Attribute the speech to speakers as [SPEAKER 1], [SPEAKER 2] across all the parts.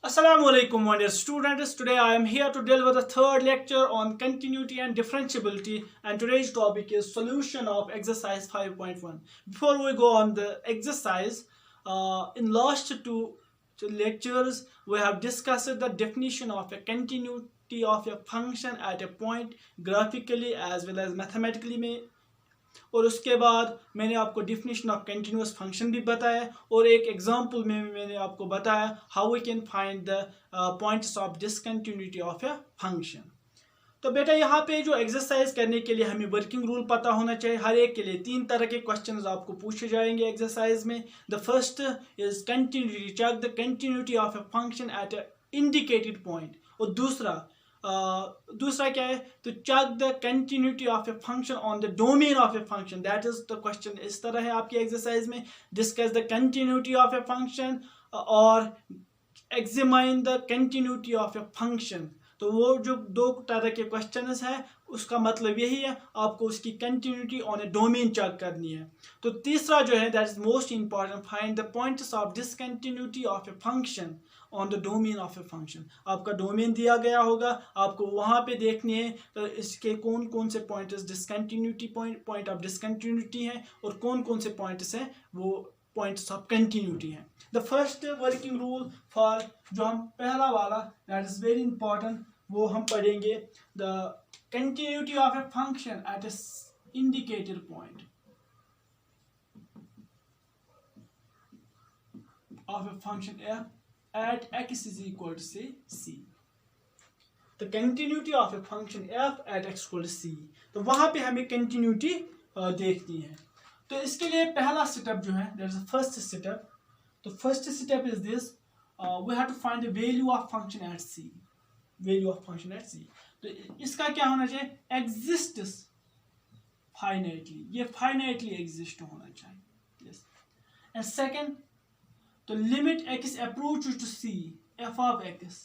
[SPEAKER 1] Assalamu alaikum, my dear students. Today I am here to deliver the third lecture on continuity and differentiability, and today's topic is solution of exercise 5.1. Before we go on the exercise, in last two lectures we have discussed the definition of a continuity of a function at a point graphically as well as mathematically और उसके बाद मैंने आपको definition of continuous function भी बताया और एक example में मैंने आपको बताया how we can find the points of discontinuity of a function. तो बेटा यहाँ पे जो एक्सरसाइज करने के लिए हमें वर्किंग रूल पता होना चाहिए। हर एक के लिए 3 तरह के क्वेश्चंस आपको पूछे जाएंगे एक्सरसाइज में। The first is continuity, check the continuity of a function at a indicated point. और दूसरा क्या है, तो check the continuity of a function on the domain of a function. That is the question इस तरह है आपकी एक्सरसाइज में। Discuss the continuity of a function और examine the continuity of a function. तो वो जो 2 तरह के क्वेश्चंस है उसका मतलब यही है, आपको उसकी continuity on a domain check करनी है। तो तीसरा जो है that is most important, find the points of discontinuity of a function on the domain of a function. आपका डोमेन दिया गया होगा, आपको वहाँ पे देखनी है तो इसके कौन कौन से points discontinuity point of discontinuity हैं और कौन कौन से पॉइंट्स हैं वो पॉइंट्स ऑफ कंटिन्यूटी हैं। The first working rule for जो हम पहला वाला दैट इज वेरी इंपॉर्टेंट, वो हम पढ़ेंगे the continuity of a function at a indicated point of a function F at x is equal to say c. The continuity of a function f at x equal to c. तो वहां पे हमें continuity देखनी है। तो इसके लिए पहला स्टेप जो है दैट इज फर्स्ट स्टेप। तो first step is this, we have to find the value of function at c। Value of function at c, तो इसका क्या होना चाहिए, एग्जिस्ट्स फाइनाइटली, ये फाइनाइटली एग्जिस्ट होना चाहिए। यस। एंड सेकंड, तो limit x approaches to c f of x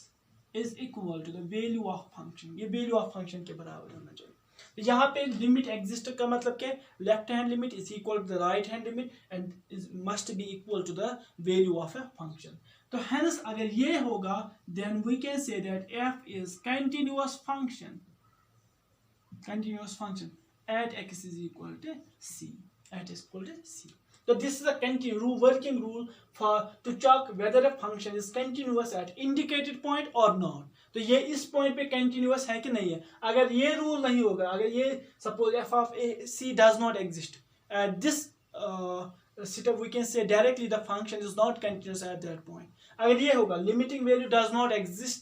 [SPEAKER 1] is equal to the value of function. ये वैल्यू ऑफ फंक्शन के बराबर होना चाहिए। तो यहाँ पे लिमिट एग्जिस्ट का मतलब क्या, left hand limit is equal to the right hand limit and is must be equal to the value of a function. तो हेंस अगर ये होगा then we can say that f is continuous function at x is equal to c, at equal to c. So this is a working rule for to check whether a function is continuous at indicated point or not. तो ये इस point पे continuous है कि नहीं है। अगर ये रूल नहीं होगा, अगर ये suppose f of a c does not exist at this step, we can say directly the function is not continuous at that point. अगर ये होगा limiting value does not exist,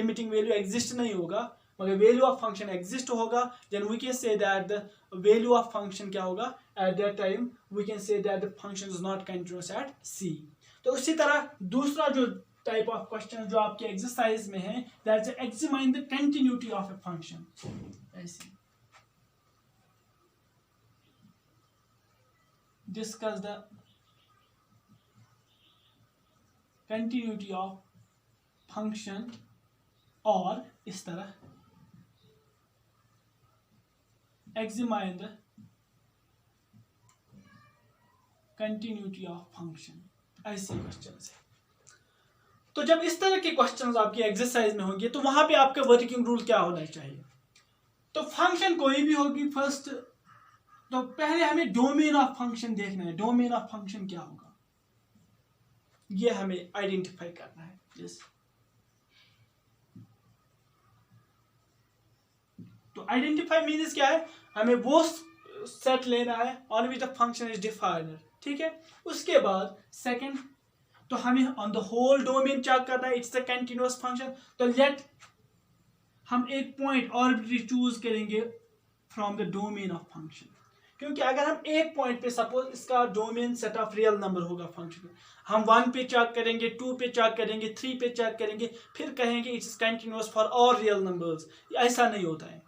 [SPEAKER 1] limiting value exist नहीं होगा मगर value of function exist होगा, then we can say that the value of function क्या होगा, at that time we can say that the function is not continuous at c. तो उसी तरह दूसरा जो टाइप ऑफ क्वेश्चन जो आपके एक्सरसाइज में है that is examine the continuity of a function. ऐसे discuss the continuity of function, और इस तरह examine the continuity of function। ऐसे क्वेश्चंस है। तो जब इस तरह के क्वेश्चंस आपकी एक्सरसाइज में होंगे तो वहां पे आपका वर्किंग रूल क्या होना चाहिए, तो फंक्शन कोई भी होगी फर्स्ट, तो पहले हमें डोमेन ऑफ फंक्शन देखना है। डोमेन ऑफ फंक्शन क्या होगा ये हमें आइडेंटिफाई करना है। यस। तो आइडेंटिफाई मीन्स क्या है, हमें वो सेट लेना है on which the function is defined. ठीक है। उसके बाद सेकंड, तो हमें on the whole domain check करना है, इट्स अ कंटिन्यूअस फंक्शन। तो लेट हम एक पॉइंट आर्बिट्ररी चूज करेंगे from the domain of function, क्योंकि अगर हम एक पॉइंट पे सपोज इसका domain set of real number होगा फंक्शन, हम 1 पे चेक करेंगे, 2 पे चेक करेंगे, 3 पे चेक करेंगे, फिर कहेंगे it's continuous for all real numbers, ऐसा नहीं होता है।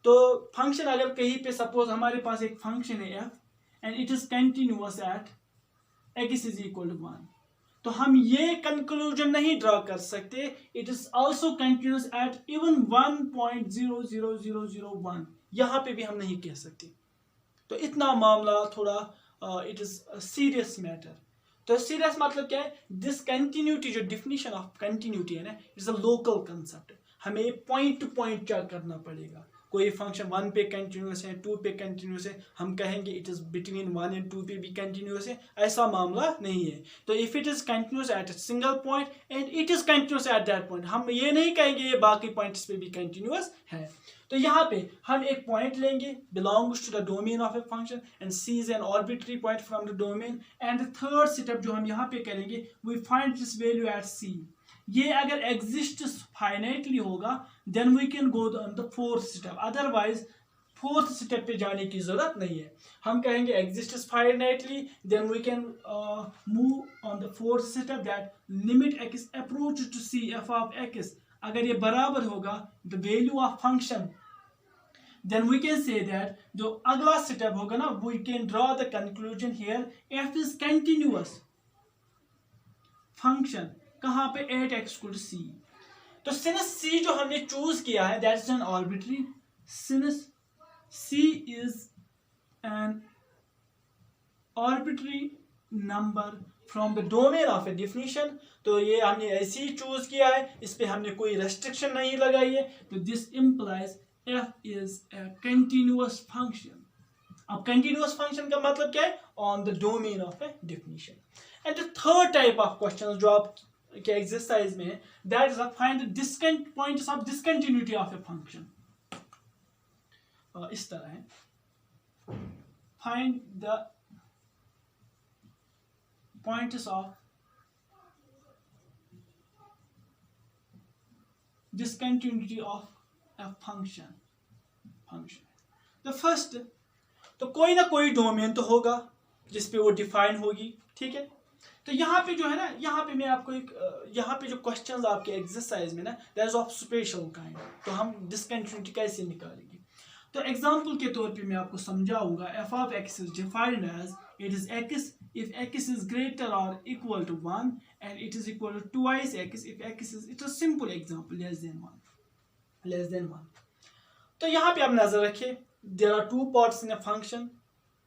[SPEAKER 1] तो फंक्शन अगर कहीं पे सपोज हमारे पास एक फंक्शन है f and it is continuous at x is equal to 1, तो हम ये कंक्लूजन नहीं ड्रा कर सकते it is also continuous at even 1.00001, यहाँ पे भी हम नहीं कह सकते। तो इतना मामला थोड़ा इट इज सीरियस मैटर। तो सीरियस मतलब क्या है, डिसकंटिन्यूटी, जो डिफिनीशन ऑफ कंटिन्यूटी है ना, इट्स अ लोकल कंसेप्ट। हमें पॉइंट टू पॉइंट चेक करना पड़ेगा। कोई फंक्शन 1 पे कंटिन्यूस है, 2 पे कंटिन्यूस है, हम कहेंगे इट इज बिटवीन 1 एंड 2 पे भी कंटिन्यूस है, ऐसा मामला नहीं है। तो if it is continuous at a single point and it is continuous at that point, हम ये नहीं कहेंगे ये बाकी पॉइंट्स पे भी कंटिन्यूस है। तो यहाँ पे हम एक पॉइंट लेंगे belongs to the domain of a function and c is an arbitrary point from the domain, and the third step जो हम यहाँ पे करेंगे, we find this value at c. ये अगर एग्जिस्ट फाइनाइटली होगा then we can go on the fourth step, otherwise fourth step पे जाने की जरूरत नहीं है। हम कहेंगे exist finitely, then we can move on the fourth step that limit x approach to c f of x. अगर ये बराबर होगा the value of function, then we can say that जो अगला स्टेप होगा ना, we can draw the conclusion here f is continuous function कहाँ पे at x equal to c। तो since c जो हमने चूज किया है that is an arbitrary, since c is an arbitrary number from the domain of a definition, तो ये हमने ऐसे ही चूज किया है, इस पे हमने कोई रेस्ट्रिक्शन नहीं लगाई है, तो this implies f is a continuous function। अब continuous function का मतलब क्या है, on the domain of a definition। and the third type of question जो आप के exercise में है, that is find the points of discontinuity of a function। इस तरह है, find the points of discontinuity of a function। The first, तो कोई ना कोई डोमेन तो होगा जिसपे वो डिफाइन होगी, ठीक है। तो यहाँ पे जो है ना, यहाँ पे मैं आपको एक यहाँ पे जो क्वेश्चंस आपके एक्सरसाइज में ना, that is of special kind, तो हम डिसकंटिन्यूटी कैसे निकालेंगे। तो एग्जांपल के तौर पे मैं आपको समझाऊंगा, f of x is defined as it is x if x is greater or equal to 1 and it is equal to twice x if x is, it's a simple example, less than 1। तो यहाँ पे आप नजर रखिए, there are two parts in a function,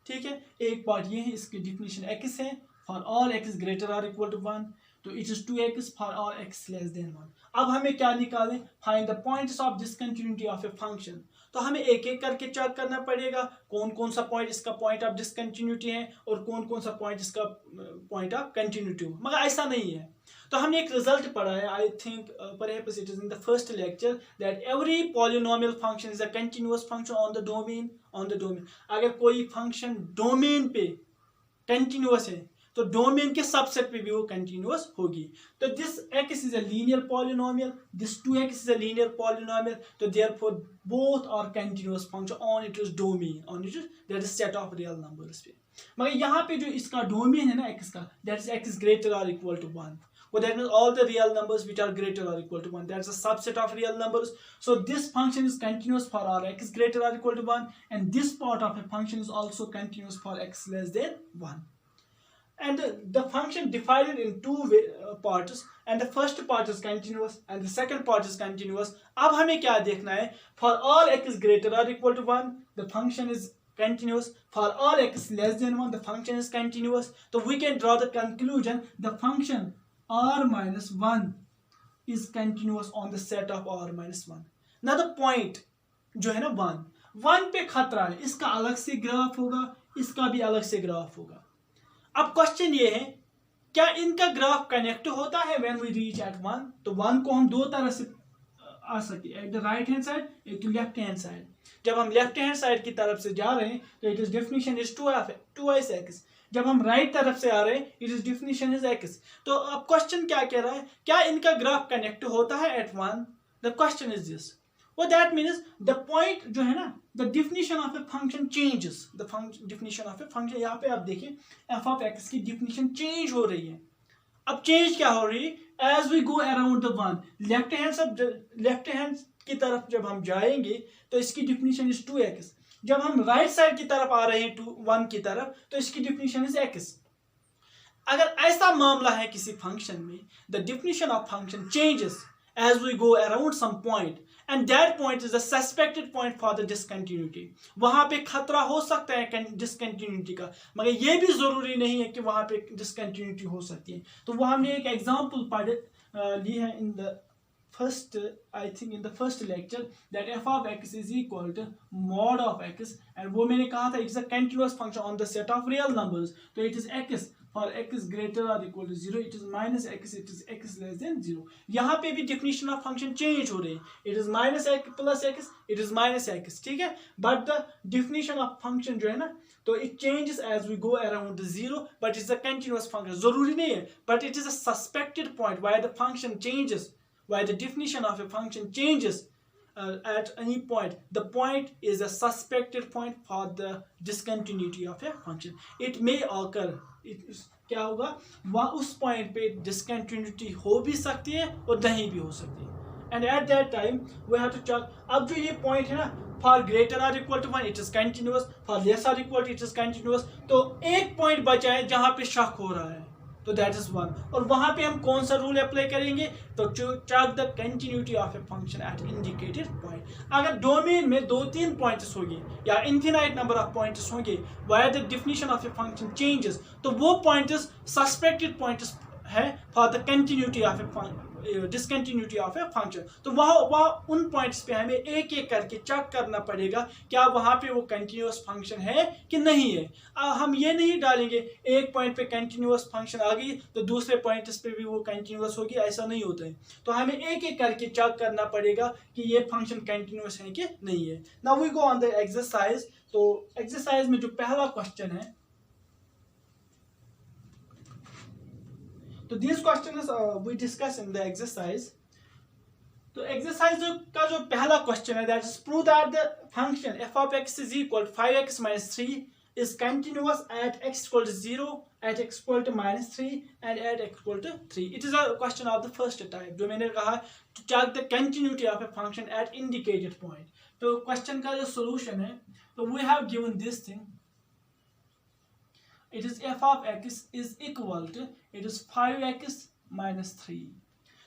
[SPEAKER 1] ठीक है। एक part ये है, इसकी डिफिनीशन x है, for all x greater or equal to 1, तो it is 2x for all x less than 1। अब हमें क्या निकालें, find the points of discontinuity of a function. तो हमें एक एक करके चेक करना पड़ेगा कौन कौन सा पॉइंट इसका पॉइंट ऑफ डिसकंटिन्यूटी है और कौन कौन सा पॉइंट इसका पॉइंट ऑफ कंटिन्यूटी हो, मगर ऐसा नहीं है। तो हमने एक रिजल्ट पढ़ा है, I think perhaps it is in the first lecture, that every polynomial function is a continuous function on the domain। अगर कोई फंक्शन डोमेन पे कंटिन्यूअस है तो डोमेन के सबसेट पे भी वो कंटिन्यूअस होगी। तो this x is a linear polynomial, this 2x is a linear polynomial, तो therefore both are continuous function on its domain, on its that is set of real numbers पे। मगर यहाँ पे जो इसका डोमेन है ना x का, that is x is greater or equal to 1, well, that means all the real numbers which are greater or equal to 1, that's a subset of real numbers। So this function is continuous for all x is greater or equal to 1, and this part of a function is also continuous for x less than 1। And the function divided in two parts, and the first part is continuous and the second part is continuous। अब हमें क्या देखना है, for all x is greater or equal to 1 the function is continuous, for all x less than 1 the function is continuous। So we can draw the conclusion the function r minus 1 is continuous on the set of r minus 1। Now the point जो है ना 1 पे खतरा है, इसका अलग से graph होगा, इसका भी अलग से ग्राफ होगा। अब क्वेश्चन ये है, क्या इनका ग्राफ कनेक्ट होता है व्हेन वी रीच एट 1। तो 1 को हम दो तरह से आ सके, एक द राइट हैंड साइड, एक तो लेफ्ट हैंड साइड। जब हम लेफ्ट हैंड साइड की तरफ से जा रहे हैं तो it is definition is 2x x, जब हम राइट तरफ से आ रहे हैं it is definition is x। तो अब क्वेश्चन क्या कह रहा है, क्या इनका ग्राफ कनेक्ट होता है at 1। The question is this, well that means the point जो है ना, the definition of a function changes, the definition of a function। यहाँ पे आप देखिए f of x की definition change हो रही है। अब change क्या हो रही है, as we go around the 1, left hand की तरफ जब हम जाएंगे तो इसकी definition is 2x, जब हम राइट साइड की तरफ आ रहे हैं 1 की तरफ तो इसकी definition is x। अगर ऐसा मामला है किसी फंक्शन में, the definition of function changes as we go around some point, and that point is a suspected point for the discontinuity. वहां पे खतरा हो सकता है discontinuity का, मगर ये भी जरूरी नहीं है कि वहां पे discontinuity हो सकती है. तो वो हमने एक एग्जांपल ली है in the first, I think in the first lecture, that f of x is equal to mod of x, and वो मैंने कहा था it's a continuous function on the set of real numbers. तो it is x, for x is greater or equal to 0, it is minus x, it is x less than 0. यहाँ पे भी definition of function change हो रही है. It is minus x plus x, it is minus x, ठीक है. But the definition of function जो है ना, तो it changes as we go around the 0, but it's a continuous function. जरूरी नहीं है, but it is a suspected point where the function changes, where the definition of a function changes at any point. The point is a suspected point for the discontinuity of a function. It may occur, क्या होगा, वहाँ उस point पे discontinuity हो भी सकती है और नहीं भी हो सकती है. And at that time we have to check. अब जो ये पॉइंट है ना, for greater or equal to 1 it is continuous, for less or equal to it is continuous. तो एक पॉइंट बचा है जहां पे शक हो रहा है, तो दैट इज 1. और वहां पे हम कौन सा रूल अप्लाई करेंगे, तो check the continuity of a function at indicated point. अगर डोमेन में 2-3 पॉइंट्स होंगे या इनफिनाइट नंबर ऑफ पॉइंट्स होंगे where the definition of a function changes, तो वो पॉइंट्स सस्पेक्टेड पॉइंट्स है for the continuity of a discontinuity of a function. तो वह उन पॉइंट्स पे हमें एक एक करके चेक करना पड़ेगा क्या वहां पे वो कंटिन्यूअस फंक्शन है कि नहीं है. हम ये नहीं डालेंगे एक पॉइंट पे कंटिन्यूअस फंक्शन आ गई तो दूसरे पॉइंट्स पे भी वो कंटिन्यूअस होगी, ऐसा नहीं होता है. तो हमें एक एक करके चेक करना पड़ेगा कि ये फंक्शन कंटिन्यूअस है कि नहीं है. Now we go on the exercise. तो एक्सरसाइज में जो पहला क्वेश्चन है, तो this question is we discuss in the exercise. तो एक्सरसाइज का जो पहला क्वेश्चन है, that is prove that the function f of x is equal to 5x minus 3 is continuous at x equal to 0, at x equal to minus 3 and at x equal to 3. It is a question of the first type, जो मैंने कहा to check the continuity of a function at indicated point. तो question का जो solution है, तो we have given this thing. It is f of x is equal to, it is 5x minus 3.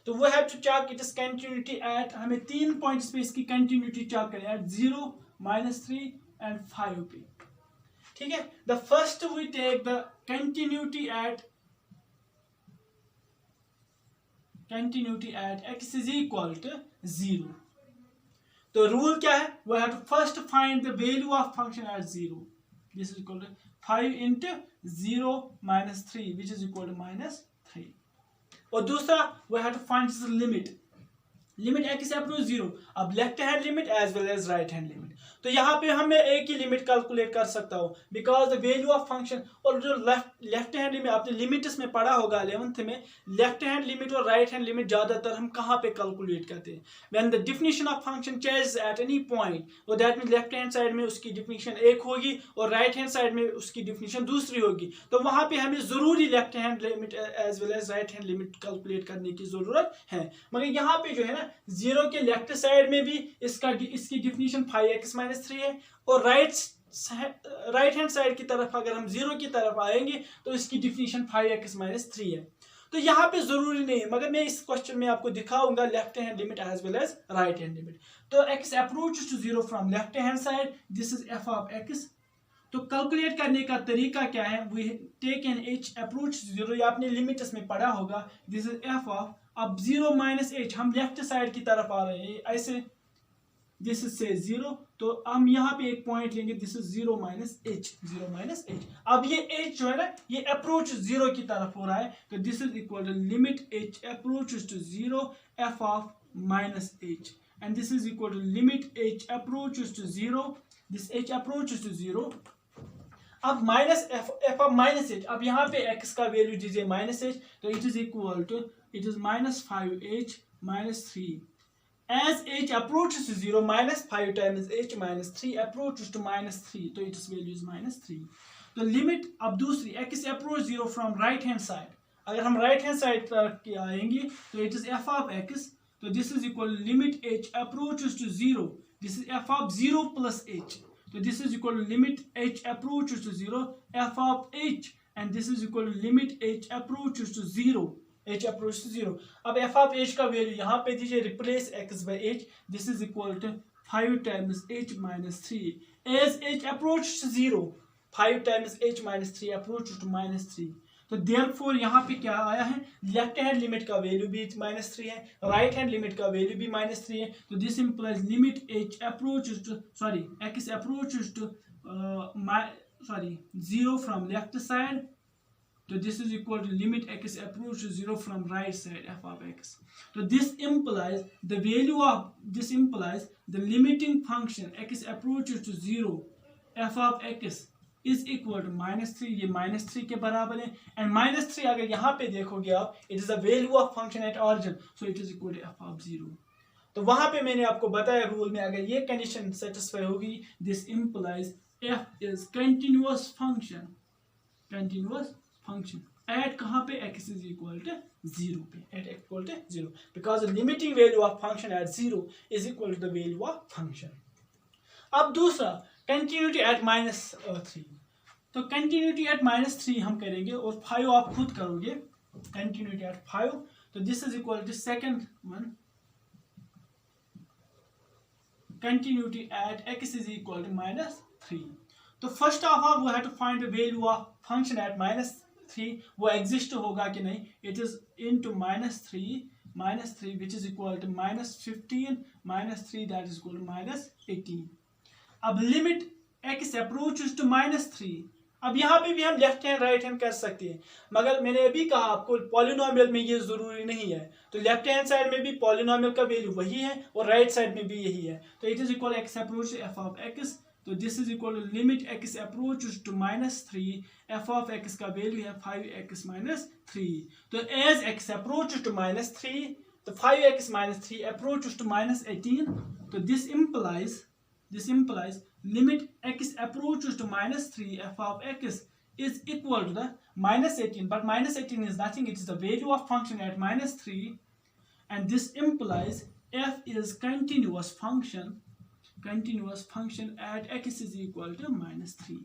[SPEAKER 1] तो we have to check its continuity at, हमें 3 points पे इसकी continuity check करें, at 0, minus 3 and 5 पे. ठीक है. The first we take the continuity at x is equal to 0. तो rule क्या है, we have to first find the value of function at 0. This is equal to 5 into 0 minus 3, which is equal to minus 3. और दूसरा we have to find the limit x approach 0. अब left hand limit as well as right hand limit. तो यहाँ पे हमें एक ही limit calculate कर सकता हूँ, because the value of function, और जो लेफ्ट हैंड लिमिट आपने लिमिट्स में पढ़ा होगा 11th में, लेफ्ट हैंड लिमिट और राइट हैंड लिमिट ज्यादातर हम कहाँ पे कैलकुलेट करते हैं, when the definition of function changes at any point. और that mean left hand side में उसकी डेफिनेशन एक होगी और राइट हैंड साइड में उसकी डेफिनेशन दूसरी होगी. तो वहां पे हमें जरूरी left hand limit as well as right hand limit calculate करने की जरूरत है. मगर यहाँ पे जो है ना, 0 के लेफ्ट साइड में भी इसकी डेफिनेशन 5x minus 3 है, और राइट हैंड साइड की तरफ अगर हम 0 की तरफ आएंगे तो इसकी डेफिनेशन 5x minus 3 है. तो यहाँ पे जरूरी नहीं है, मगर मैं इस क्वेश्चन में आपको दिखाऊंगा left hand limit as well as right hand limit. तो x approaches to 0 from left hand side, this is f of x. तो कैलकुलेट करने का तरीका क्या है, we take an h approach 0, ये आपने लिमिट्स में पढ़ा होगा. दिस इज f of, अब 0 माइनस h, हम लेफ्ट साइड की तरफ आ रहे हैं ऐसे, दिस इज से 0, तो हम यहाँ पे एक पॉइंट लेंगे, दिस इज 0 माइनस h. अब ये h जो है ना, ये अप्रोच 0 की तरफ हो रहा है, तो this is equal to limit h approaches to 0 f of minus h, and this is equal to limit h approaches to 0, this h approaches to 0. अब minus f of minus h, अब यहाँ पे x का value दीजिए minus h, तो it is equal to, it is minus 5h minus 3. As h approaches to 0, minus 5 times h minus 3 approaches to minus 3, तो its value is minus 3. तो limit अब दूसरी, x approach 0 from right hand side. अगर हम right hand side की आएंगे तो it is f of x, तो this is equal to limit h approaches to 0. This is f of 0 plus h. So this is equal to limit h approaches to 0 f of h, and this is equal to limit h approaches to 0 h approach to 0। अब f of h का value यहाँ पे दीजिए, replace x by h, this is equal to 5 times h minus 3 as h approach to 0, 5 times h minus 3 approach to minus 3। तो therefore यहाँ पे क्या आया है, लेफ्ट हैंड लिमिट का वैल्यू भी माइनस 3 है, राइट हैंड लिमिट का वैल्यू भी माइनस 3 है। तो this implies limit h approaches to x approaches to 0 from left side, तो this is equal to limit x approach to 0 from right side f of x. So this implies the limiting function x approaches to 0 f of x is equal to -3, ये -3 के बराबर है, and -3 अगर यहाँ पे देखोगे आप, it is the value of function at origin, so it is equal to f of 0. तो वहां पे मैंने आपको बताया रूल में, अगर ये कंडीशन सेटिस्फाई होगी, this implies f is continuous function at कहाँ पे, x is equal to 0 पे, at x equal to 0, because the limiting value of function at 0 is equal to the value of function. अब दूसरा continuity at -3, तो continuity at -3 हम करेंगे और 5 आप खुद करोगे, continuity at 5, तो this is equal to second one, continuity at x is equal to -3. तो first of all we have to find the value of function at -3, वो एग्जिस्ट होगा कि नहीं, it is into -3 which is equal to -15 -3 that is equal to -18। अब limit x approaches to -3, अब यहाँ पे भी हम लेफ्ट हैंड राइट हैंड कर सकते हैं, मगर मैंने अभी कहा आपको पॉलिनोमियल में ये जरूरी नहीं है, तो लेफ्ट हैंड साइड में भी पॉलिनोमियल का वैल्यू वही है और राइट साइड में भी यही है, तो it is equal x approach f of x, तो this is equal to limit x approaches to -3, f of x का वैल्यू है 5x - 3, तो एज x अप्रोचेस टू -3, तो 5x - 3 अप्रोचेस टू -18, तो this implies limit x approaches to -3 f of x is equal to the -18, but -18 is nothing, it is the value of function at -3, and this implies f is continuous function at x is equal to -3.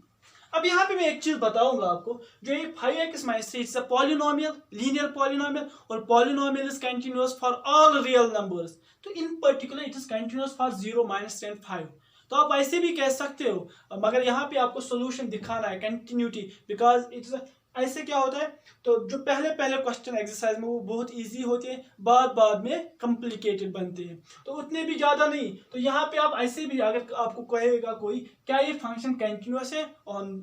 [SPEAKER 1] अब यहाँ पे मैं एक चीज बताऊंगा आपको, जो ये 5x - 3 it's a polynomial, linear polynomial, और polynomial is continuous for all real numbers, तो in particular it is continuous for 0, -10, 5, तो आप ऐसे भी कह सकते हो, मगर यहाँ पे आपको सोल्यूशन दिखाना है कंटिन्यूटी, बिकॉज इट्स ऐसे क्या होता है, तो जो पहले क्वेश्चन एक्सरसाइज में वो बहुत इजी होते हैं, बाद में कॉम्प्लिकेटेड बनते हैं, तो उतने भी ज़्यादा नहीं, तो यहाँ पे आप ऐसे भी, अगर आपको कहेगा कोई क्या ये फंक्शन कंटिन्यूअस है ऑन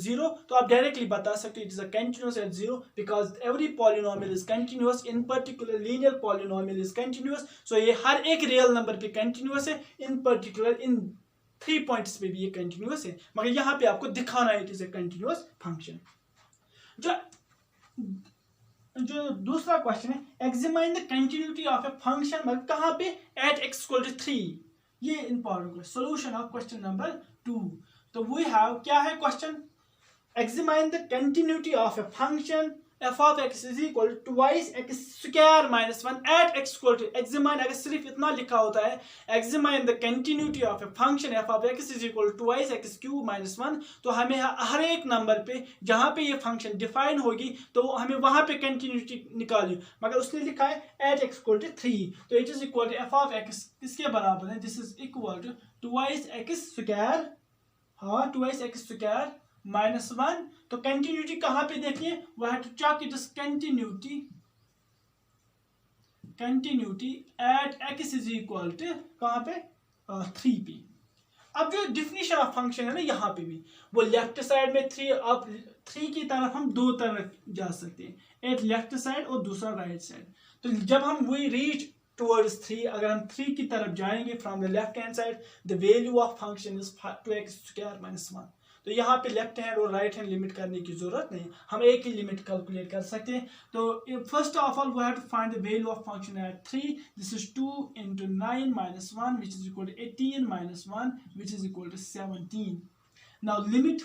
[SPEAKER 1] 0, तो आप डायरेक्टली बता सकते हो it is a continuous at 0, because every polynomial is continuous, in particular linear polynomial is continuous, so ये हर एक रियल नंबर पे कंटिन्यूअस है, इन पर्टिकुलर इन 3 पॉइंट्स पे भी ये कंटिन्यूअस है, मगर यहाँ पे आपको दिखाना है it is a continuous function. जो दूसरा क्वेश्चन है, examine the continuity of a function, मतलब कहाँ पे, एट x इक्वल टू 3, ये इंपॉर्टेंट है। सॉल्यूशन ऑफ क्वेश्चन नंबर 2, तो वी हैव क्या है question, examine the continuity of a function f of x is equal to twice x square minus 1 at x equal to, examine अगर सिर्फ इतना लिखा होता है, examine the continuity of a function f of x is equal to twice x cube minus 1, तो हमें हर एक number पे जहाँ पे ये फंक्शन डिफाइन होगी तो हमें वहाँ पे कंटिन्यूटी निकाली, मगर उसने लिखा है at x equal to 3, तो it is equal to f of x किसके बराबर है, this is equal to twice x square, हाँ twice x square -1, तो कंटिन्यूटी कहाँ पे देखिए, we have to check it is continuity at x is equal to कहाँ पे 3 पे। अब जो डिफिनीशन ऑफ फंक्शन है ना, यहाँ पे भी वो लेफ्ट साइड में 3, अब 3 की तरफ हम 2 तरफ जा सकते हैं, एक लेफ्ट साइड और दूसरा राइट साइड, तो जब हम वी रीच टुवर्ड्स 3, अगर हम 3 की तरफ जाएंगे from the left hand side, the value of function is 2x² - 1, तो यहाँ पे लेफ्ट हैंड और राइट हैंड लिमिट करने की जरूरत नहीं, हम एक ही लिमिट कैलकुलेट कर सकते हैं। तो first of all we have to find the value of function at 3, this is 2 × 9 - 1 which is equal to 18 - 1 which is equal to 17। Now limit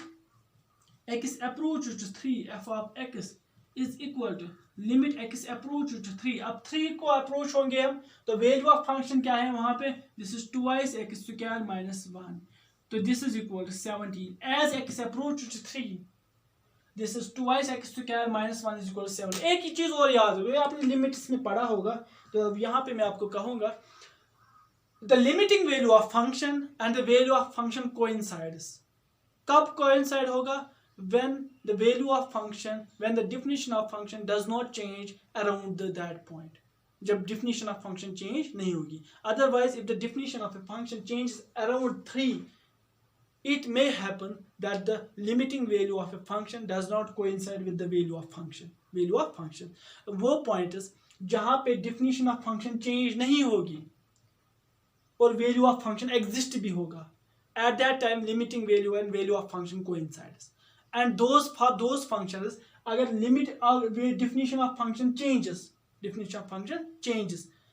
[SPEAKER 1] x approaches to 3 f of x is equal to limit x approaches to 3, अब 3 को approach होंगे हम, तो value of function क्या है वहां पे, this is twice x² - 1, तो this is equal to 17 as x approaches to 3, this is 2x square minus 1 is equal to 7। एक ही चीज और याद हो, आपने लिमिट्स में पढ़ा होगा, तो अब यहाँ पे मैं आपको कहूँगा the limiting value of function and the value of function coincides. कब कोइंसाइड होगा? when the value of function, when the definition of function does not change around that point, जब definition of function change नहीं होगी। otherwise if the definition of a function changes around 3, it may happen that the limiting value of a function does not coincide with the value of function। value of function वो point is जहाँ पे definition of function change नहीं होगी और value of function exist भी होगा, at that time limiting value and value of function coincides। and for those functions अगर limit definition of function changes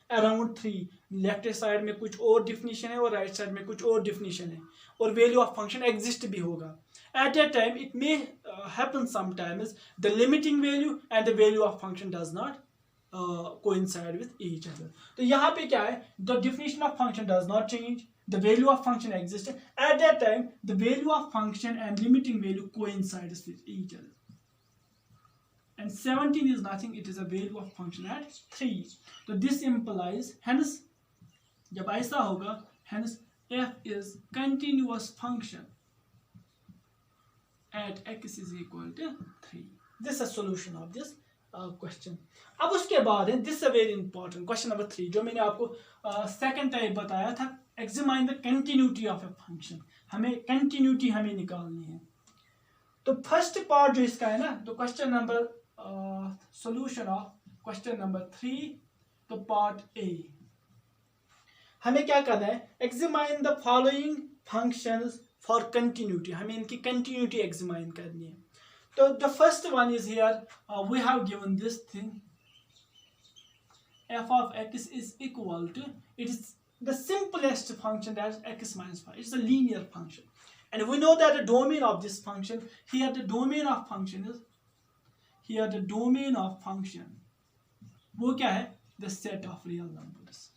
[SPEAKER 1] around 3, left side में कुछ और definition है और राइट साइड में कुछ और definition है और value of function exist भी होगा, at that time it may happen sometimes the limiting value and the value of function does not coincide with each other। तो यहाँ पे क्या है? the definition of function does not change, the value of function exists, at that time the value of function and limiting value coincides with each other, and 17 is nothing, it is a value of function at 3। so this implies, hence जब ऐसा होगा, hence f is continuous function at x is equal to 3। this is a solution of this question। अब उसके बाद है this is a very important question number 3, जो मैंने आपको second टाइप बताया था, examine the continuity of a function। हमें continuity हमें निकालनी है। तो फर्स्ट पार्ट जो इसका है ना, तो question number solution of question number 3, तो पार्ट A हमें क्या करना है? examine the following functions for continuity। हमें इनकी continuity examine करनी है। So the first one is here, we have given this thing, f of x is equal to, it is the simplest function, that is x minus 5, it's a linear function, and we know that the domain of this function, here the domain of function is, here the domain of function वो क्या है? the set of real numbers।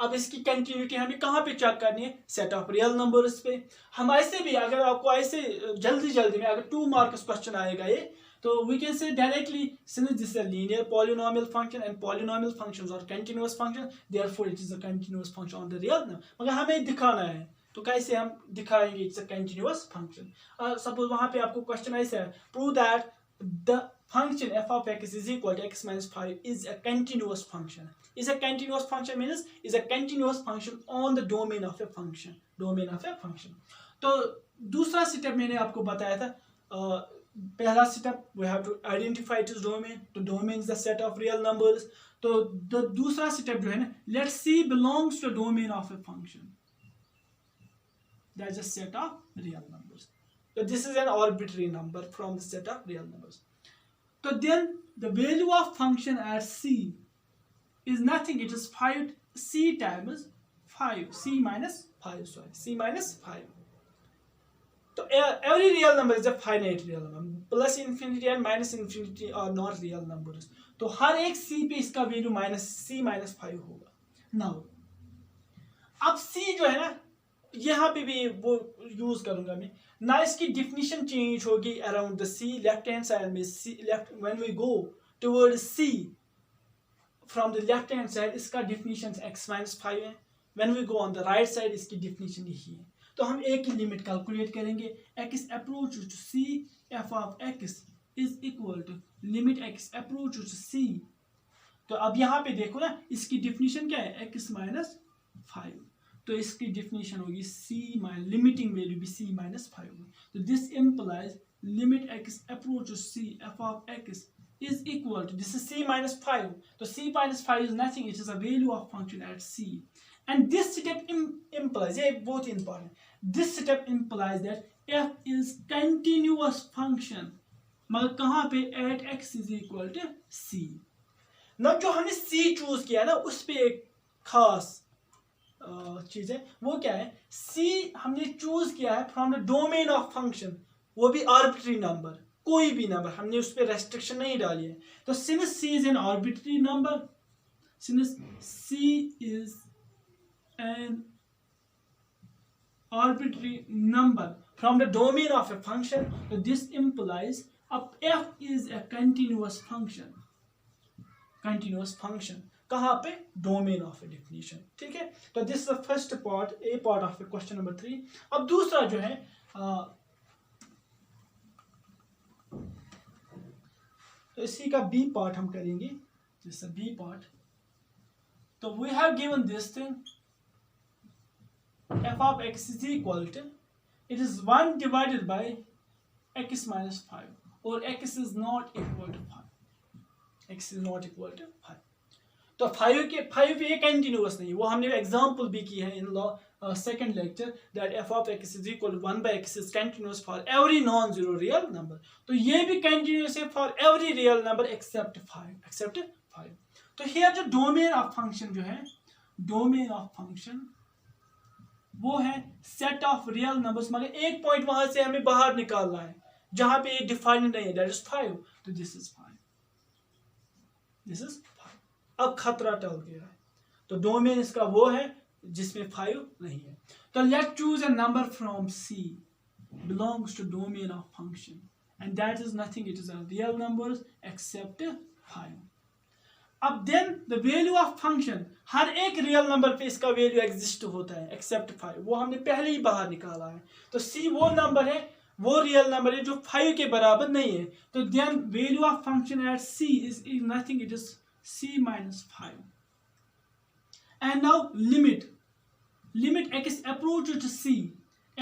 [SPEAKER 1] अब इसकी continuity हमें कहाँ पे check करनी है? सेट ऑफ रियल नंबर्स पे। हम ऐसे भी, अगर आपको ऐसे जल्दी में अगर 2 मार्क्स क्वेश्चन आएगा ये, तो we can say directly, since this is a linear polynomial function and polynomial functions are continuous function, therefore it is a continuous function on the real number. मगर हमें दिखाना है, तो कैसे हम दिखाएंगे it's a continuous function? Suppose वहां पे आपको क्वेश्चन ऐसा है, prove that the function f of x is equal to x minus 5 is a continuous function। is a continuous function means is a continuous function on the domain of a function, domain of a function। तो दूसरा step मैंने आपको बताया था, पहला step we have to identify its domain, तो domain is the set of real numbers। तो दूसरा स्टेप जो है ना, let c belongs to domain of a function, that is a set of real numbers। so this is an arbitrary number from the set of real numbers। So then the value of function at c is nothing, it is 5 c times 5, c minus 5, sorry, c minus 5। So every real number is a finite real number, plus infinity and minus infinity are not real numbers। तो हर एक c पे इसका value c minus 5 होगा। now अब c जो है ना, यहाँ पे भी वो यूज करूंगा मैं ना, इसकी डिफिनीशन चेंज होगी around the c, left hand side में c, left when we go toward c from the left hand side, इसका डिफिनीशन x minus 5 है। When we go on the right side, इसकी definition यही है। तो हम एक ही लिमिट कैलकुलेट करेंगे, x approach to c, f of x is equal to limit x approach to c। तो अब यहाँ पे देखो ना, इसकी डिफिनीशन क्या है? x minus 5, तो इसकी डिफिनीशन होगी c माइनस, लिमिटिंग वैल्यू भी c minus 5 होगी। तो this implies limit x approach to c, f of x is equal to, this is c minus 5, so c minus 5 is nothing, it is a value of function at c, and this step implies, yeah, both important, this step implies that f is continuous function, मगर कहाँ पे? at x is equal to c। ना जो हमने c choose किया ना, उस पे एक खास चीज है, वो क्या है? c हमने चूज किया है from the domain of function, वो भी आर्बिट्री नंबर, कोई भी नंबर, हमने उस पर रेस्ट्रिक्शन नहीं डाली है। तो since c is an arbitrary number, since c is an arbitrary number from the domain of a function. So this implies f is a continuous function. Continuous function कहाँ पे? Domain of a definition. ठीक है, तो this is the first part, a part of a question number 3. अब दूसरा जो है तो इसी का B part हम करेंगे. This is a B part. So we have given this thing, f of x is equal to, it is 1 divided by x minus 5, or x is not equal to 5. x is not equal to 5. तो 5 ये continuous नहीं, वो हमने example भी की है in second lecture, that f of x is equal to 1 by x is continuous for every non zero real number. तो ये भी कंटिन्यूअस है for every real number except 5. तो here जो डोमेन ऑफ फंक्शन जो है, डोमेन ऑफ फंक्शन वो है सेट ऑफ रियल नंबर्स, मगर एक पॉइंट वहां से हमें बाहर निकालना है जहां पे ये डिफाइंड नहीं है, दैट इज 5. तो दिस इज 5. अब खतरा टल गया है. तो डोमेन इसका वो है जिसमें 5 नहीं है. तो let choose a number from C belongs to domain of function, and that is nothing, it is a real numbers except 5. अब then the value of function, हर एक रियल नंबर पे इसका वैल्यू एग्जिस्ट होता है एक्सेप्ट 5, वो हमने पहले ही बाहर निकाला है. तो C वो नंबर है, वो रियल नंबर है जो 5 के बराबर नहीं है. तो then value of function at C is nothing, it is C minus 5. And now limit x approaches to C,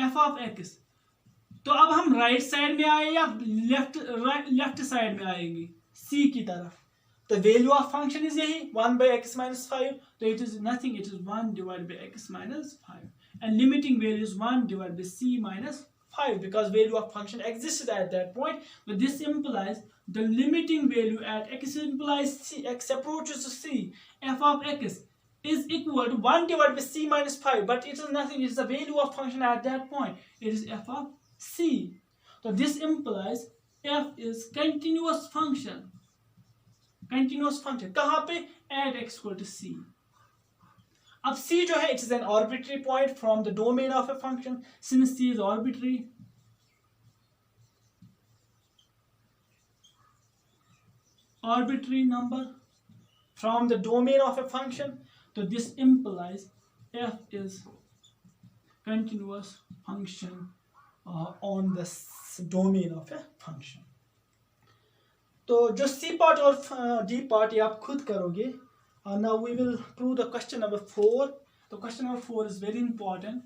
[SPEAKER 1] f of x. तो अब हम राइट साइड में आए या लेफ्ट साइड में आएंगे C की तरफ. तो वैल्यू ऑफ फंक्शन इज यही 1 by x minus 5. तो it is nothing, it is 1 divided by x minus 5. And limiting value is 1 divided by C minus 5, because value of function existed at that point. But this implies the limiting value at x implies C, x approaches to C, f of x is equal to 1 divided by C minus 5, but it is nothing, it is the value of function at that point, it is f of C. So this implies f is continuous function. कहाँ पे? at x equal to C. अब C जो है, it is an arbitrary point from the domain of a function. Since C is arbitrary number from the domain of a function, so this implies f is continuous function on the domain of a function. तो जो C part और D part ये आप खुद करोगे. Now we will prove the question number 4. The question number 4 is very important.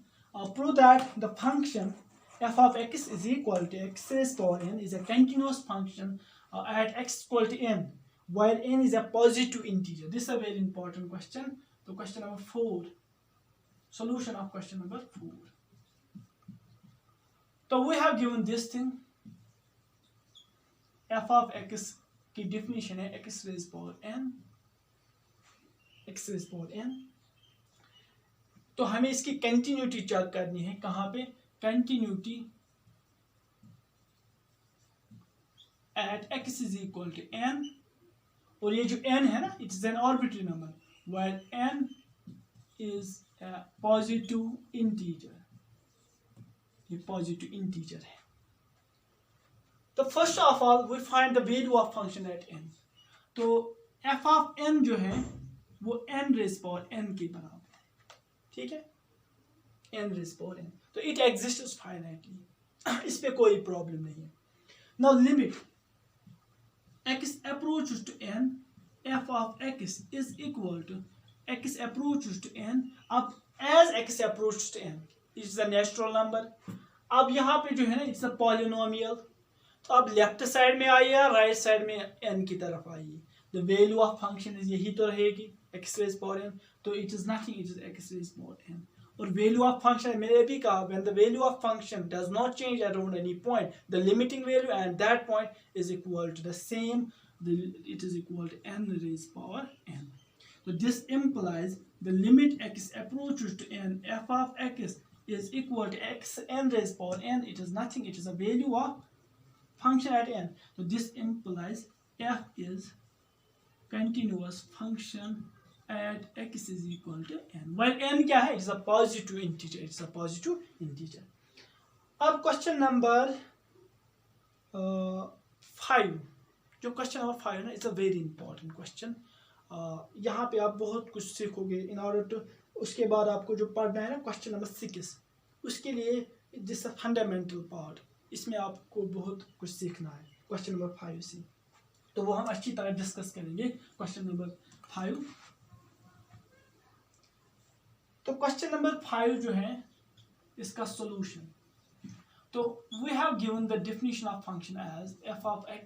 [SPEAKER 1] Prove that the function f of x is equal to x raised power n is a continuous function at x equal to n, while n is a positive integer. This is a very important question. So question number 4, solution of question number 4. So we have given this thing, f of x की definition है x raised power n. तो हमें इसकी continuity check करनी है. कहाँ पे? Continuity at x is equal to n, और ये जो n है ना, it is an arbitrary number, while n is a positive integer. ये positive integer है. तो first of all we find the value of function at n. तो f of n जो है वो n raised power n के बराबर है. ठीक है, n raised power n. तो it exists finitely. इस पे कोई प्रॉब्लम नहीं है. Now limit x approaches to n, f of x is equal to x approaches to n. अब as x approaches to n, it is a natural number. अब यहाँ पे जो है ना, it's a polynomial. तो अब लेफ्ट साइड में आइए या राइट साइड में n की तरफ आइए. The value of function is यही तो रहेगी, x raised power n. तो it is nothing, it is x raised power n. और value of function मैंने भी कहा, when the value of function does not change around any point, the limiting value and that point is equal to the same, it is equal to n raised power n. So this implies the limit x approaches to n, f of x is equal to x n raised power n. It is nothing, it is a value of function at n. So this implies f is continuous function at x is equal to n, while n क्या है, it's a positive integer, it's a positive integer. अब question number 5, जो question number 5 ना, it's a very important question. यहाँ पे आप बहुत कुछ सीखोगे इन ऑर्डर टू. उसके बाद आपको जो पढ़ना है ना क्वेश्चन नंबर 6, उसके लिए दिस अ फंडामेंटल पार्ट, इसमें आपको बहुत कुछ सीखना है क्वेश्चन नंबर 5 से. तो वो हम अच्छी तरह डिस्कस करेंगे क्वेश्चन नंबर 5. तो क्वेश्चन नंबर 5 जो है इसका सॉल्यूशन. तो we have given the definition of function as f of x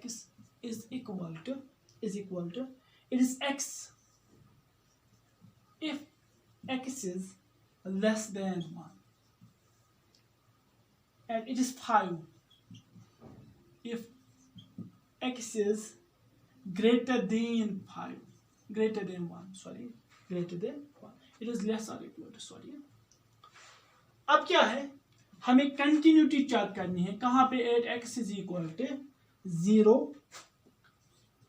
[SPEAKER 1] is equal to it is x if x is less than 1 and it is 5 if x is greater than 1, it is less or equal to, अब क्या है, हमें continuity check करनी है. कहाँ पे, at x is equal to 0,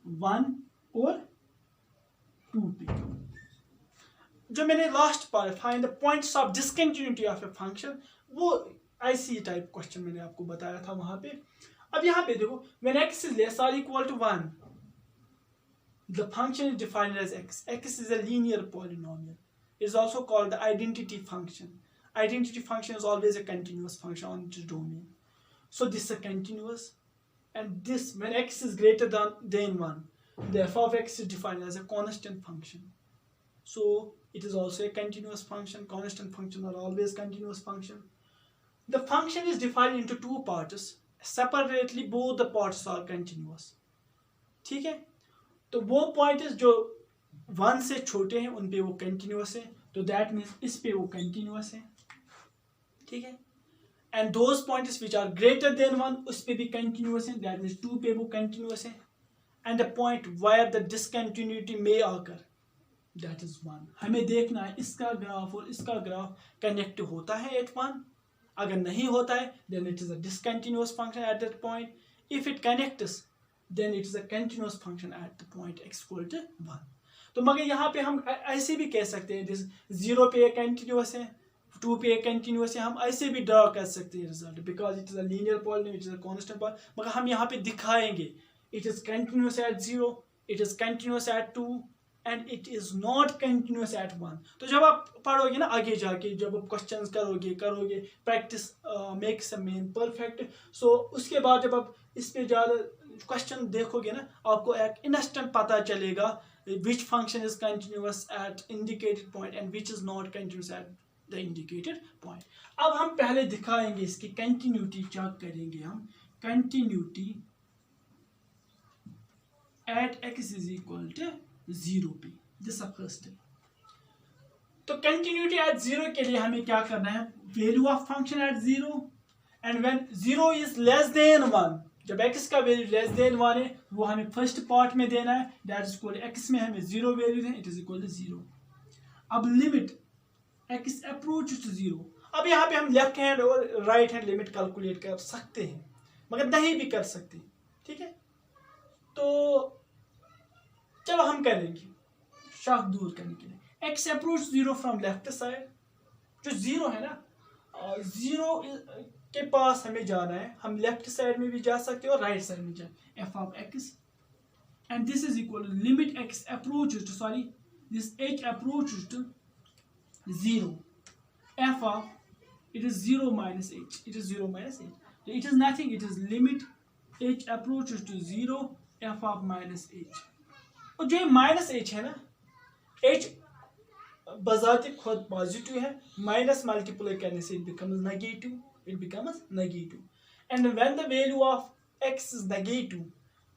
[SPEAKER 1] 1 और 2 पे. जो मैंने last part find the points of discontinuity of a function, वो ऐसी टाइप क्वेश्चन मैंने आपको बताया था वहां पे. अब यहाँ पे देखो, when x is less or equal to 1, the function is defined as x. X is a linear polynomial. It is also called the identity function. Identity function is always a continuous function on its domain. So this is a continuous, and this when x is greater than 1, the f of x is defined as a constant function. So it is also a continuous function. Constant functions are always continuous function. The function is divided into two parts. Separately both the parts are continuous. ठीक है, तो वो points जो 1 से छोटे हैं उन पे वो कंटिन्यूस है, तो दैट मीन्स इस पे वो कंटिन्यूस है. ठीक है, and those points which are greater than 1 उस पे भी कंटिन्यूस है, दैट मीन्स 2 पे वो कंटिन्यूस है. And the point where the discontinuity may आकर, दैट इज 1. हमें देखना है इसका ग्राफ और इसका ग्राफ कनेक्ट होता है एट 1. अगर नहीं होता है then it is a discontinuous function at that point. If it connects then it is a continuous function at the point x equal to 1. तो मगर यहाँ पे हम ऐसे भी कह सकते हैं, दिस 0 पे कंटिन्यूस है, 2 पे कंटिन्यूस है. हम ऐसे भी ड्रॉ कर सकते हैं result, because it is a linear polynomial, it is a constant polynomial. मगर हम यहाँ पे दिखाएंगे it is continuous at 0, it is continuous at 2 and it is not continuous at 1. तो जब आप पढ़ोगे ना आगे जाके, जब आप क्वेश्चंस करोगे practice makes a man perfect. So उसके बाद जब आप इस पे ज़्यादा क्वेश्चन देखोगे ना, आपको एक इंस्टेंट पता चलेगा which function is continuous at indicated point and which is not continuous at the indicated point. अब हम पहले दिखाएंगे इसकी कंटिन्यूटी चेक करेंगे हम. Continuity at x is equal to 0 पे, दिस इज फर्स्ट है. तो कंटिन्यूटी एट 0 के लिए हमें क्या करना है, value of function eight 0 and when 0 is less than 1, जब x का वैल्यू लेस देन 1 है वो हमें फर्स्ट पार्ट में देना है, दैट इज इक्वल x में हमें 0 वैल्यू है, इट इज इक्वल टू 0. अब लिमिट x अप्रोच टू 0. अब यहाँ पे हम लेफ्ट हैंड और राइट हैंड लिमिट कैलकुलेट कर सकते हैं, मगर नहीं भी कर सकते. ठीक है, तो चलो हम करेंगे शक दूर करने के लिए. x approach 0 from left side, जो 0 है ना, 0 के पास हमें जाना है. हम लेफ्ट साइड में भी जा सकते हैं और राइट साइड में जाए. f of x and this is equal to limit x approaches to this h approaches to 0, f of it is 0 minus h, it is 0 minus h, so it is nothing, it is limit h approaches to 0 f of minus h. और जो minus h है ना, h बजाते खुद positive है, minus multiply करने से it becomes negative. And when the value of x is negative,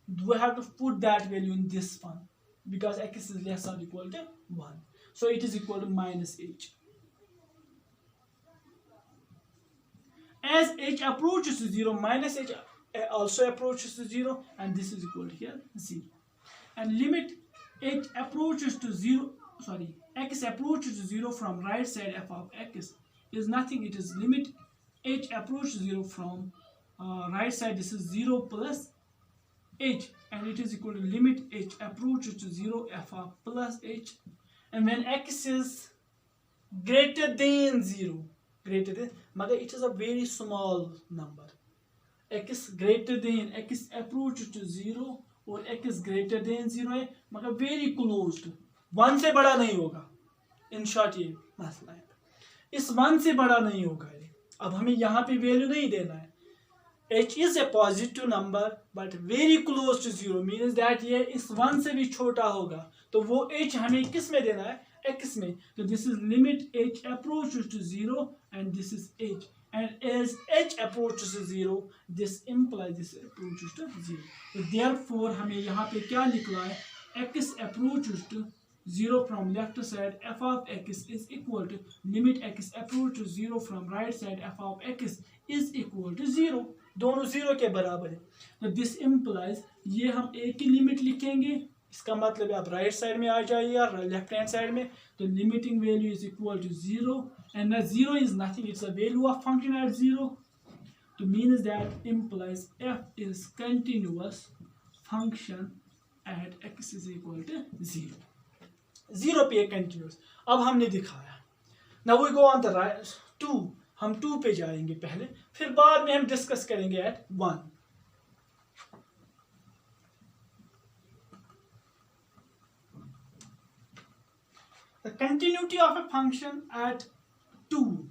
[SPEAKER 1] we have to put that value in this one because x is less or equal to 1. So it is equal to minus h. As h approaches to 0, minus h also approaches to 0, and this is equal to here 0. And limit h approaches to 0, x approaches to 0 from right side f of x is nothing, it is limit h approaches 0 from right side, this is 0 plus h, and it is equal to limit h approaches to 0 f of plus h, and when x is greater than 0, greater than, magar it is a very small number. X greater than, x approach to 0 और x greater than 0 है मगर very close to 1 से बड़ा नहीं होगा. In short ये मसला है. इस 1 से बड़ा नहीं होगा ये. अब हमें यहाँ पे वैल्यू नहीं देना है. h is a positive number but very close to 0 means that ये इस 1 से भी छोटा होगा. तो वो h हमें किस में देना है? x में. तो this is limit h approaches to 0 and this is h. And as h approaches to 0, this implies this approaches to 0. So therefore हमें यहाँ पे क्या लिखना है? x approaches to 0 from left side f of x is equal to limit x approach to 0 from right side f of x is equal to 0. दोनों 0 के बराबर है. तो this implies ये हम एक ही लिमिट लिखेंगे. इसका मतलब आप राइट साइड में आ जाइए या लेफ्ट हैंड साइड में. तो limiting value is equal to 0 and the 0 is nothing, it's a value of function at 0. So means that implies f is continuous function at x is equal to 0. 0 पे continuous. अब हमने दिखाया. Now we go on the right 2. हम 2 पे जाएंगे पहले, फिर बाद में हम डिस्कस करेंगे at 1. The continuity of a function at 2.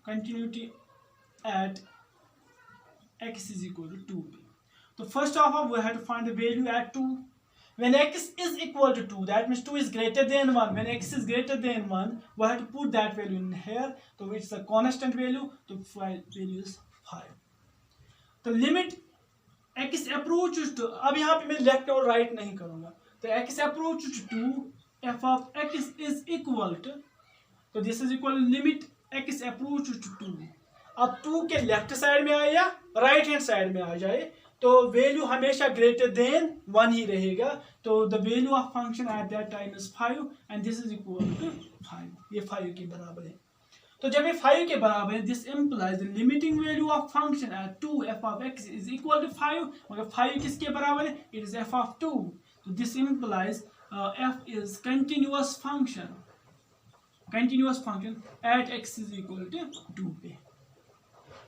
[SPEAKER 1] Continuity at x is equal to 2. So first of all we have to find the value at 2. When x is equal to 2, that means 2 is greater than 1. When x is greater than 1, we have to put that value in here. So it's a constant value. The value is 5. The limit x approaches to, अब यहाँ पे मैं left और right नहीं करूँगा. तो x approaches to f of x is equal to, तो this is equal to limit x approaches to 2. अब 2 के लेफ्ट साइड में आए या राइट हैंड साइड में आ जाए तो वैल्यू हमेशा ग्रेटर देन 1 ही रहेगा. तो the value of function at that time is 5 and this is equal to 5. ये 5 के बराबर है. तो जब ये 5 के बराबर है, this implies the limiting value of function eight 2 f of x is equal to 5. मगर 5 किसके बराबर है? It is f of 2. तो this implies f is continuous function at x is equal to 2 पे.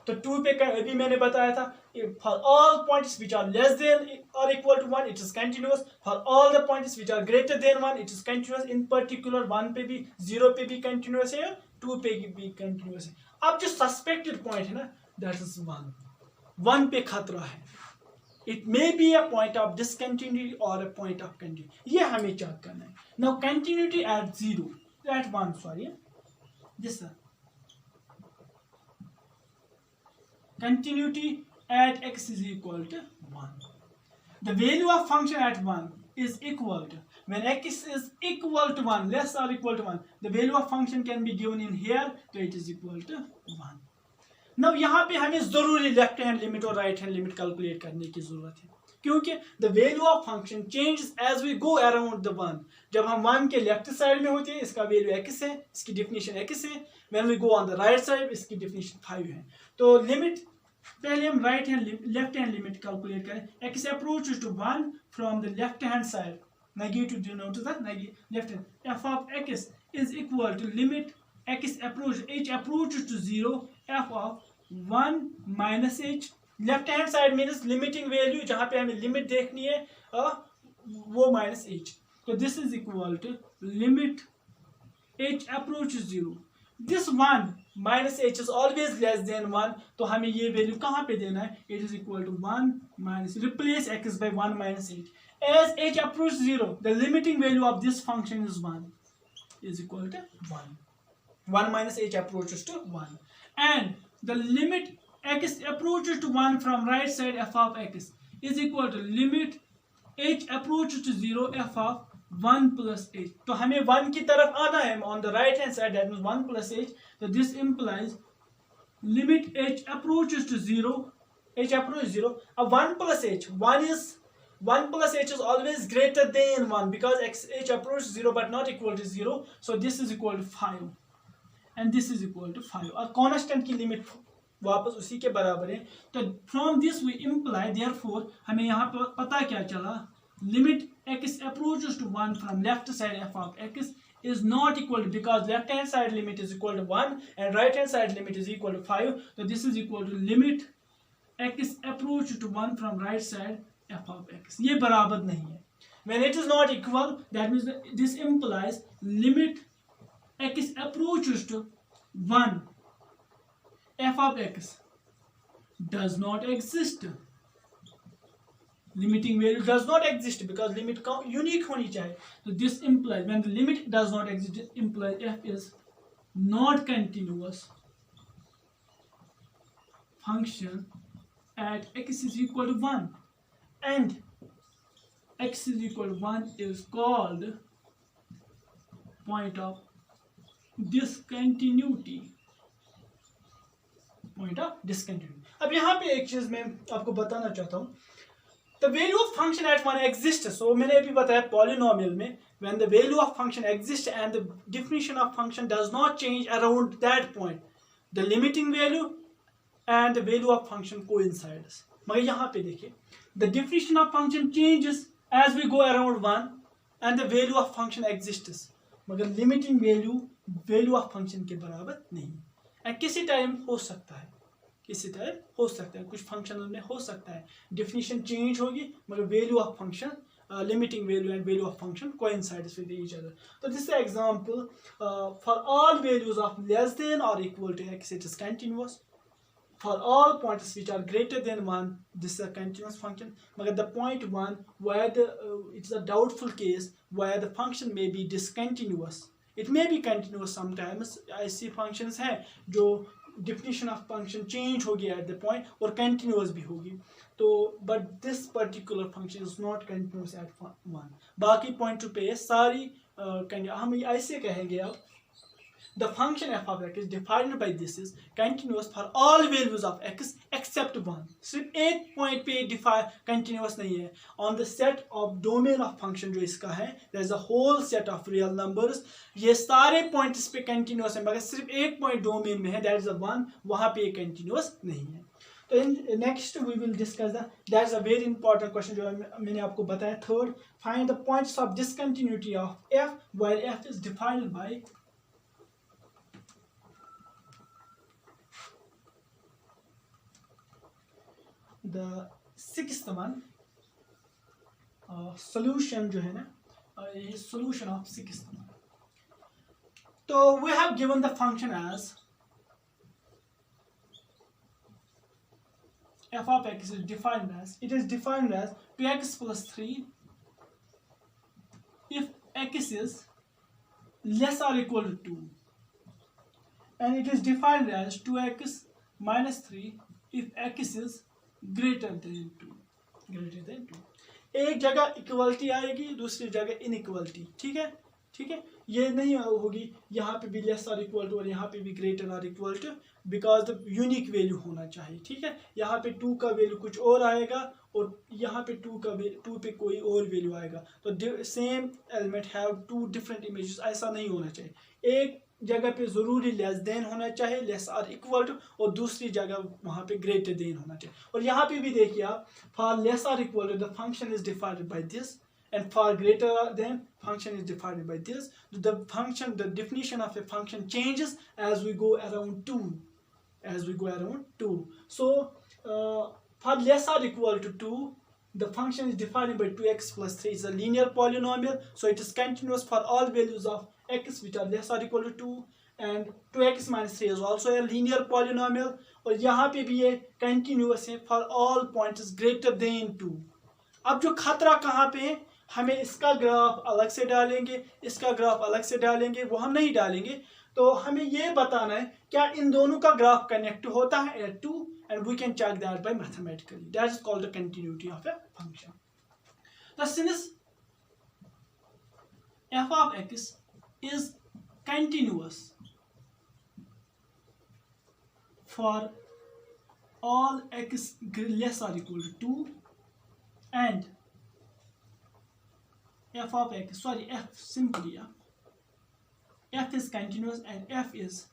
[SPEAKER 1] तो 2 पे अभी मैंने बताया था, for all points which are less than or equal to 1 it is continuous, for all the points which are greater than 1 it is continuous. in particular 1 पे भी 0 पे भी continuous है, 2 पे भी continuous है. अब जो suspected point है ना, that is 1 पे खतरा है. It may be a point of discontinuity or a point of continuity. ये हमें चेक करना है. Now continuity at 0, at 1, sorry, this one. Continuity at x is equal to 1. The value of function at 1 is equal to, when x is equal to 1, less or equal to 1, the value of function can be given in here, so it is equal to 1. Now यहाँ पे हमें जरूरी left hand limit और right hand limit calculate करने की जरूरत है, क्योंकि the value of function changes as we go around the 1. जब हम 1 के लेफ्ट साइड में होते हैं इसका वैल्यू x है, इसकी डेफिनेशन x है. When we go on the right side इसकी डेफिनेशन 5 है. तो लिमिट पहले हम लेफ्ट हैंड लिमिट कैलकुलेट करें. x approaches to 1 from the left hand side, negative denotes the left hand. f of x is equal to limit x approaches to 0 f of 1 minus h. Left hand side means limiting value, जहां पे हमें limit देखनी है वो minus h. तो this is equal to limit h approaches 0. This 1 minus h is always less than 1. तो हमें ये वैल्यू कहाँ पे देना है? It is equal to 1 minus, replace x by 1 minus h. As h approaches 0, the limiting value of this function is 1, is equal to 1. 1 minus h approaches to 1. And the limit x approaches to 1 from right side f of x is equal to limit h approaches to 0 f of 1 plus h. तो हमें 1 की तरफ आना है on the right hand side, that means 1 plus h. So this implies limit h approaches to 0, h approaches 0. अब 1 plus h, 1 plus h is always greater than 1 because h approaches 0 but not equal to 0. So this is equal to 5 and this is equal to 5. और constant की limit वापस उसी के बराबर है। तो from this we imply therefore हमें यहाँ पर पता क्या चला, limit x approaches to 1 from left side f of x is not equal to, because left hand side limit is equal to 1 and right hand side limit is equal to 5, so this is equal to limit x approach to 1 from right side f of x, ये बराबर नहीं है। When it is not equal, that means this implies limit x approaches to 1 f of x does not exist, limiting value does not exist because limit unique होनी चाहिए। So this implies when the limit does not exist, it implies f is not continuous function at x is equal to 1, and x is equal to 1 is called point of discontinuity, point of discontinuity। अब यहाँ पे एक चीज मैं आपको बताना चाहता हूँ, the value of function at 1 exists, so मैंने अभी बताया polynomial में when the value of function exists and the definition of function does not change around that point, the limiting value and the value of function coincides। मगर यहाँ पे देखिए the definition of function changes as we go around 1 and the value of function exists, मगर limiting value of function के बराबर नहीं है। किसी टाइम हो सकता है, किसी टाइम हो सकता है, कुछ फंक्शन में हो सकता है डेफिनेशन चेंज होगी मगर value of function limiting value and value of function coincides with each other। So this is an example, for all values of less than or equal to x it is continuous, for all points which are greater than 1 this is a continuous function, but the point 1 where it's a doubtful case where the function may be discontinuous, it may be continuous sometimes, ऐसी functions हैं जो definition of function change होगी at the point और continuous भी होगी, तो but this particular function is not continuous at 1। बाकी point पे सारी हम ऐसे कहेंगे अब the function f of x is defined by this is continuous for all values of x except 1। सिर्फ एक point पे define continuous नहीं है, on the set of domain of function जो इसका है there is a whole set of real numbers, ये सारे points पे continuous है मगर सिर्फ एक point domain में है that is the 1, वहाँ पे continuous नहीं है। तो next we will discuss that's a very important question जो मैंने आपको बताया, third find the points of discontinuity of f while f is defined by the sixth one, solution जो है ना, ये solution of sixth one। तो we have given the function as f of x is defined as, it is defined as 2x plus 3 if x is less or equal to 2, and it is defined as 2x minus 3 if x is greater than 2, greater than 2। एक जगह equality आएगी दूसरी जगह inequality, ठीक है, ठीक है, ये नहीं होगी यहाँ पे भी लेस और इक्वल टू और यहाँ पे भी ग्रेटर और equal to, because the unique value होना चाहिए, ठीक है। यहाँ पे 2 का वैल्यू कुछ और आएगा और यहाँ पे 2 पे कोई और वैल्यू आएगा, तो same element have 2 different images, ऐसा नहीं होना चाहिए। एक जगह पे ज़रूरी लेस देन होना चाहिए, लेस और इक्वल टू, और दूसरी जगह वहाँ पे ग्रेटर देन होना चाहिए। और यहाँ पे भी देखिए आप, फॉर लेस और equal to the function is defined by this, and for greater than function is defined by this। the definition of a function changes as we go around 2, as we go around 2। so for less or equal to 2 the function is defined by 2x plus 3 is a linear polynomial, so it is continuous for all values of x which are less or equal to 2, and 2x minus 3 is also a linear polynomial, और यहाँ पे भी ये continuous है for all points greater than 2। अब जो खतरा कहाँ पे है, हमें इसका ग्राफ अलग से डालेंगे, इसका ग्राफ अलग से डालेंगे, वो हम नहीं डालेंगे, तो हमें ये बताना है क्या इन दोनों का ग्राफ कनेक्ट होता है eight 2, and we can check that by mathematically, that is called the continuity of a function। Thus since f of x is continuous for all x less or equal to 2 and f of x, sorry, f simply, f is continuous and f is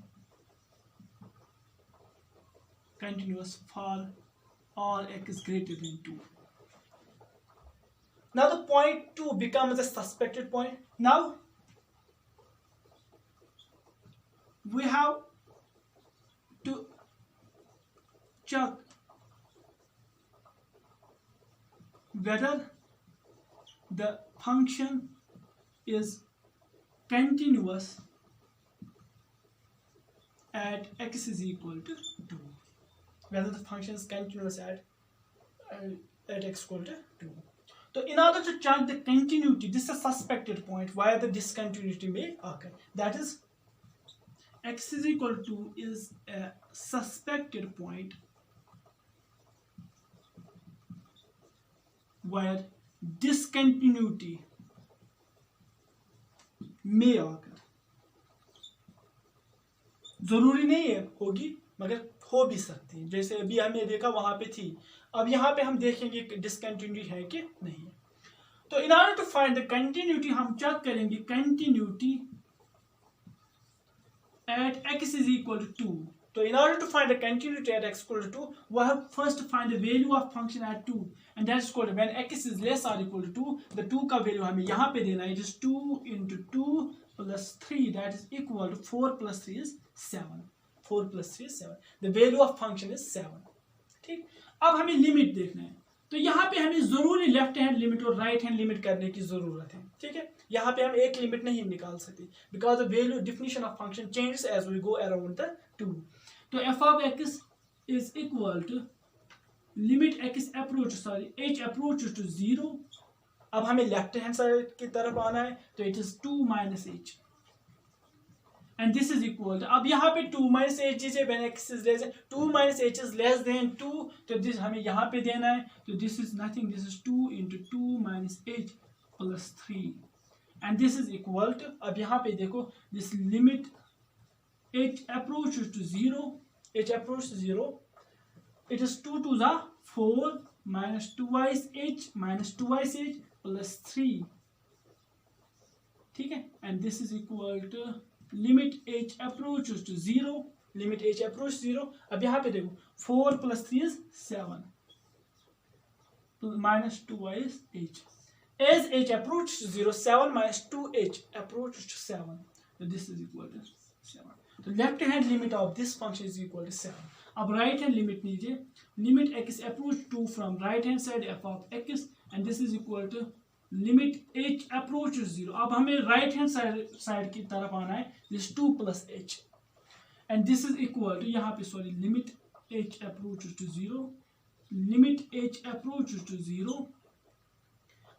[SPEAKER 1] continuous for all x greater than 2. Now the point 2 becomes a suspected point. Now we have to check whether the function is continuous at x is equal to 2. Whether the function is continuous at x equal to 2. So in order to check the continuity, this is a suspected point where the discontinuity may occur. That is, x is equal to is a suspected point where discontinuity may occur. जरूरी नहीं है होगी, मगर हो भी सकती है. जैसे अभी हमने देखा वहां पे थी, अब यहाँ पे हम देखेंगे डिसकंटिन्यूटी है कि नहीं है. तो in order to find the continuity हम चेक करेंगे continuity at x is equal to 2. So in order to find the continuity at x equal to 2, we have first to find the value of function at 2, and that's called when x is less or equal to 2, the 2 का value हमें यहाँ पे देना है. It is 2 into 2 plus 3, that is equal to 4 plus 3 is 7. 4 plus 3 is 7. The value of function is 7. ठीक. अब हमें limit देखना है. तो यहाँ पे हमें जरूरी लेफ्ट हैंड लिमिट और राइट हैंड लिमिट करने की जरूरत है. ठीक है. यहाँ पे हम एक लिमिट नहीं निकाल सकते because the value definition of function changes as we go around the 2. तो f of x is equal to limit x h approaches to 0. अब हमें लेफ्ट हैंड साइड की तरफ आना है, तो it is 2 minus h and this is equal to, अब यहाँ पे 2 minus h is when x is less than 2 minus h is less than 2, तो this हमें यहाँ पे देना है. तो this is nothing, this is 2 into 2 minus h plus 3 and this is equal to, अब यहाँ पे देखो this limit h approaches to 0, h approaches to 0, it is 2 to the 4 minus twice h minus twice h plus 3. ठीक है. And this is equal to limit h approaches to 0, limit h approaches 0. अब यहाँ पे देखो 4 plus 3 is 7 minus 2 h. As h approaches to 0, 7 minus 2h approaches to 7. So this is equal to 7. The left hand limit of this function is equal to 7. अब right hand limit लीजिए. Limit x approach 2 from right hand side f of x and this is equal to limit h approaches 0. अब हमें right hand side की तरफ आना है. This 2 plus h and this is equal to, यहाँ पे sorry, limit h approaches to 0, limit h approaches to 0.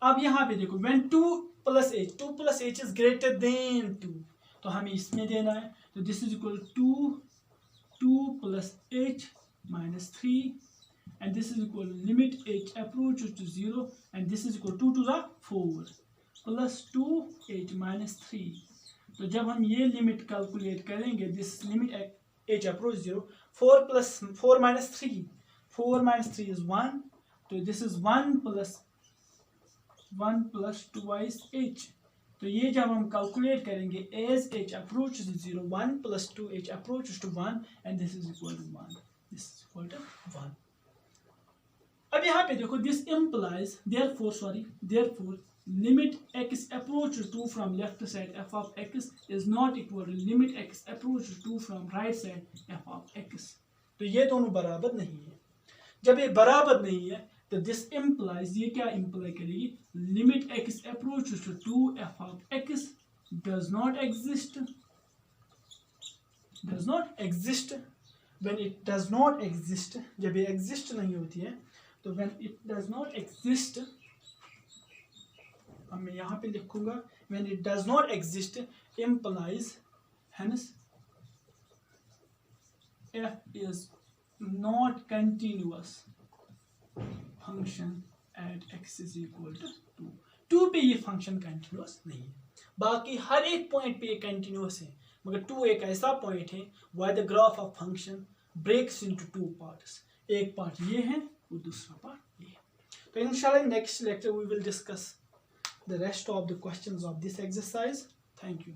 [SPEAKER 1] अब यहाँ पे देखो when 2 plus h is greater than 2, तो हमें इसमें देना है. तो this is equal to 2 plus h minus 3 and this is equal to limit h approaches to 0 and this is equal to 2 to the 4 plus 2h minus 3. तो जब हम ये लिमिट कैलकुलेट करेंगे, this limit h approaches 0, 4 plus 4 minus 3, 4 minus 3 is 1, तो this is 1 plus twice h. तो ये जब हम कैलकुलेट करेंगे as h approaches to 0, 1 plus 2h approaches to 1 and this is equal to 1. This is equal to 1. अब यहाँ पे देखो this implies therefore limit x approaches 2 from left side f of x is not equal to limit x approaches 2 from right side f of x. तो ये दोनों बराबर नहीं है. जब ये बराबर नहीं है तो this implies, ये क्या imply करेगी, limit x approaches to 2 f of x does not exist. When it does not exist, जब ये exist नहीं होती है, तो when it does not exist, अब मैं यहाँ पे लिखूंगा when it does not exist implies, hence f is not continuous function at x is equal to 2. 2 पे ये फंक्शन कंटिन्यूस नहीं है. बाकी हर एक पॉइंट पे ये कंटिन्यूस है, मगर 2 एक ऐसा पॉइंट है where the graph of function breaks into 2 parts. एक पार्ट ये है और दूसरा पार्ट ये है. तो इंशाल्लाह next lecture we will discuss the rest of the questions of this exercise. Thank you.